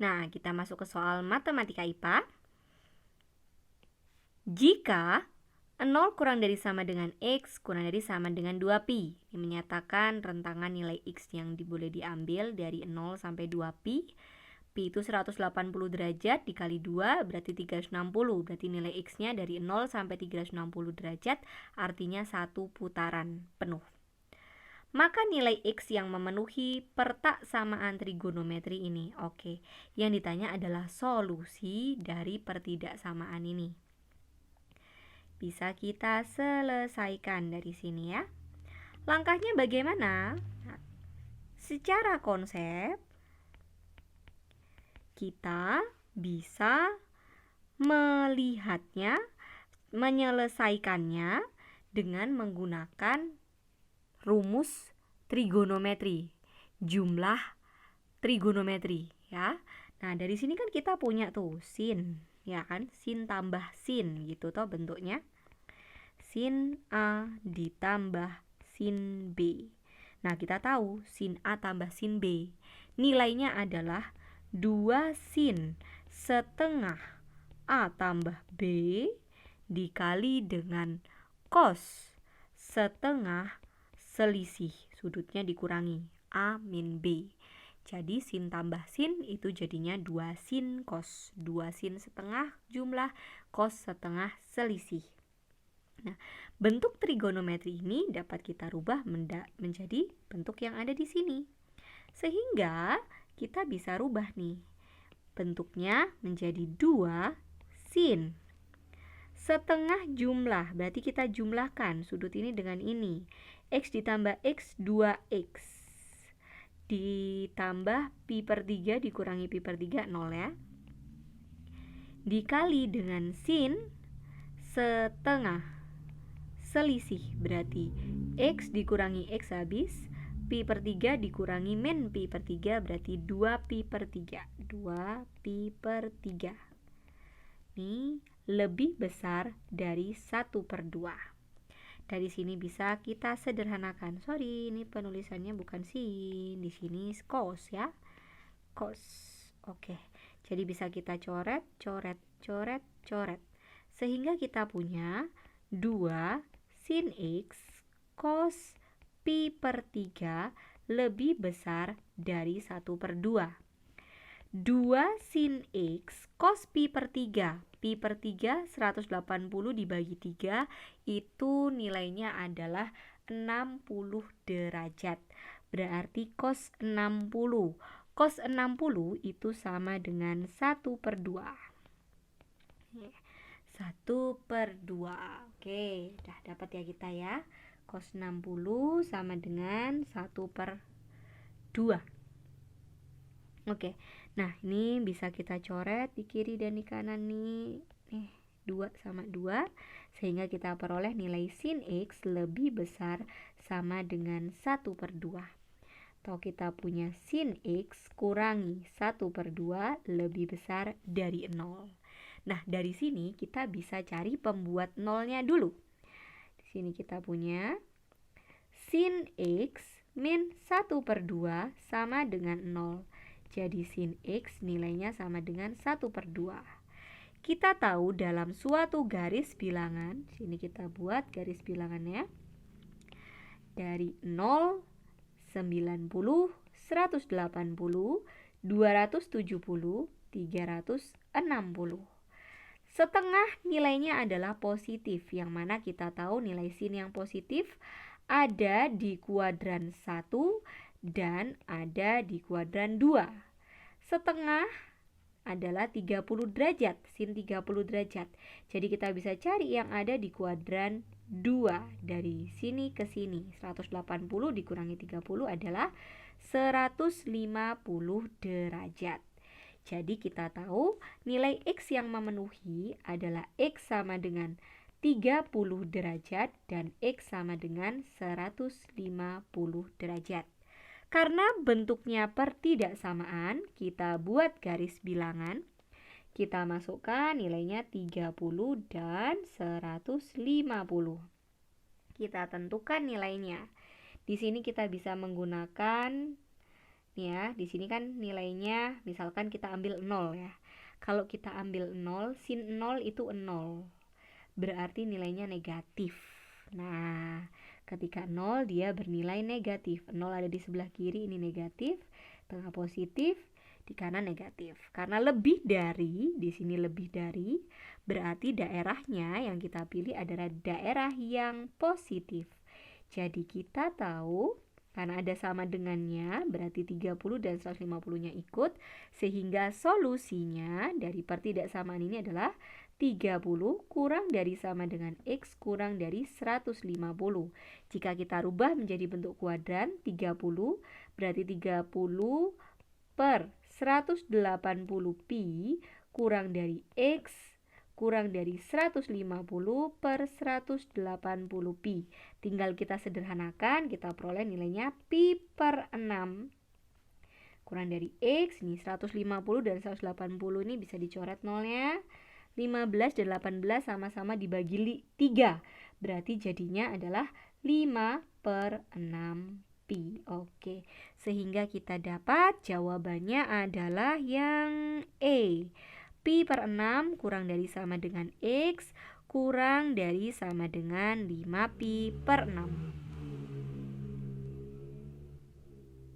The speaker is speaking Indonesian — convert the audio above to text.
Nah, kita masuk ke soal matematika IPA. Jika 0 kurang dari sama dengan X kurang dari sama dengan 2pi, ini menyatakan rentangan nilai X yang boleh diambil dari 0 sampai 2pi. Pi itu 180 derajat dikali 2 berarti 360. Berarti nilai X-nya dari 0 sampai 360 derajat, artinya satu putaran penuh. Maka nilai X yang memenuhi pertaksamaan trigonometri ini. Oke, yang ditanya adalah solusi dari pertidaksamaan ini. Bisa kita selesaikan dari sini ya. Langkahnya bagaimana? Nah, secara konsep kita bisa melihatnya, menyelesaikannya dengan menggunakan rumus trigonometri, jumlah trigonometri ya. Nah, dari sini kan kita punya tuh sin, ya kan? Sin tambah sin gitu toh bentuknya. Sin A ditambah sin B. Nah, kita tahu sin A tambah sin B nilainya adalah 2 sin setengah A tambah B dikali dengan cos setengah selisih, sudutnya dikurangi A min B. Jadi sin tambah sin itu jadinya 2 sin cos. 2 sin setengah jumlah cos setengah selisih. Nah, bentuk trigonometri ini dapat kita rubah menjadi bentuk yang ada di sini. Sehingga kita bisa rubah nih bentuknya menjadi 2 sin setengah jumlah, berarti kita jumlahkan sudut ini dengan ini. X ditambah X 2X ditambah pi per 3 dikurangi pi per 3 0 ya. Dikali dengan sin setengah selisih, berarti X dikurangi X habis, pi per 3 dikurangi min pi per 3 berarti 2 pi per 3. 2 pi per 3 ini lebih besar dari 1 per 2. Dari sini bisa kita sederhanakan. Sorry, ini penulisannya bukan sin, di sini cos ya. Cos. Oke. Jadi bisa kita coret, coret, coret, coret. Sehingga kita punya 2 sin X cos pi per 3 lebih besar dari 1 per 2. 2 sin X cos pi per 3. Pi per 3 180 dibagi 3 itu nilainya adalah 60 derajat. Berarti cos 60. Cos 60 itu sama dengan 1 per 2. 1 per 2. Oke, udah dapat ya kita ya. Cos 60 sama dengan 1 per 2. Oke, nah ini bisa kita coret di kiri dan di kanan nih. 2 sama 2. Sehingga kita peroleh nilai sin X lebih besar sama dengan 1 per 2. Atau kita punya sin X kurangi 1 per 2 lebih besar dari 0. Nah, dari sini kita bisa cari pembuat nolnya dulu. Di sini kita punya sin X min 1 per 2 sama dengan 0. Jadi sin X nilainya sama dengan 1 per 2. Kita tahu dalam suatu garis bilangan, sini kita buat garis bilangannya. Dari 0, 90, 180, 270, 360. Setengah nilainya adalah positif, yang mana kita tahu nilai sin yang positif ada di kuadran 1 dan ada di kuadran 2. Setengah adalah 30 derajat, sin 30 derajat. Jadi kita bisa cari yang ada di kuadran 2. Dari sini ke sini, 180 dikurangi 30 adalah 150 derajat. Jadi kita tahu nilai X yang memenuhi adalah X sama dengan 30 derajat dan X sama dengan 150 derajat. Karena bentuknya pertidaksamaan, kita buat garis bilangan. Kita masukkan nilainya 30 dan 150. Kita tentukan nilainya. Di sini kita bisa menggunakan Nih ya, di sini kan nilainya misalkan kita ambil 0 ya. Kalau kita ambil 0, sin 0 itu 0. Berarti nilainya negatif. Nah, ketika 0 dia bernilai negatif. 0 ada di sebelah kiri, ini negatif, tengah positif, di kanan negatif. Karena lebih dari, di sini lebih dari, berarti daerahnya yang kita pilih adalah daerah yang positif. Jadi kita tahu karena ada sama dengannya, berarti 30 dan 150-nya ikut, sehingga solusinya dari pertidaksamaan ini adalah 30 kurang dari sama dengan X kurang dari 150. Jika kita rubah menjadi bentuk kuadran, 30 berarti 30 per 180 pi kurang dari X kurang dari 150 per 180 pi. Tinggal kita sederhanakan, kita peroleh nilainya pi per 6 kurang dari X. Nih 150 dan 180 ini bisa dicoret nolnya. 15 dan 18 sama-sama dibagi 3. Berarti jadinya adalah 5 per 6 pi. Oke, sehingga kita dapat jawabannya adalah yang E. Pi per 6 kurang dari sama dengan X kurang dari sama dengan 5 pi per 6.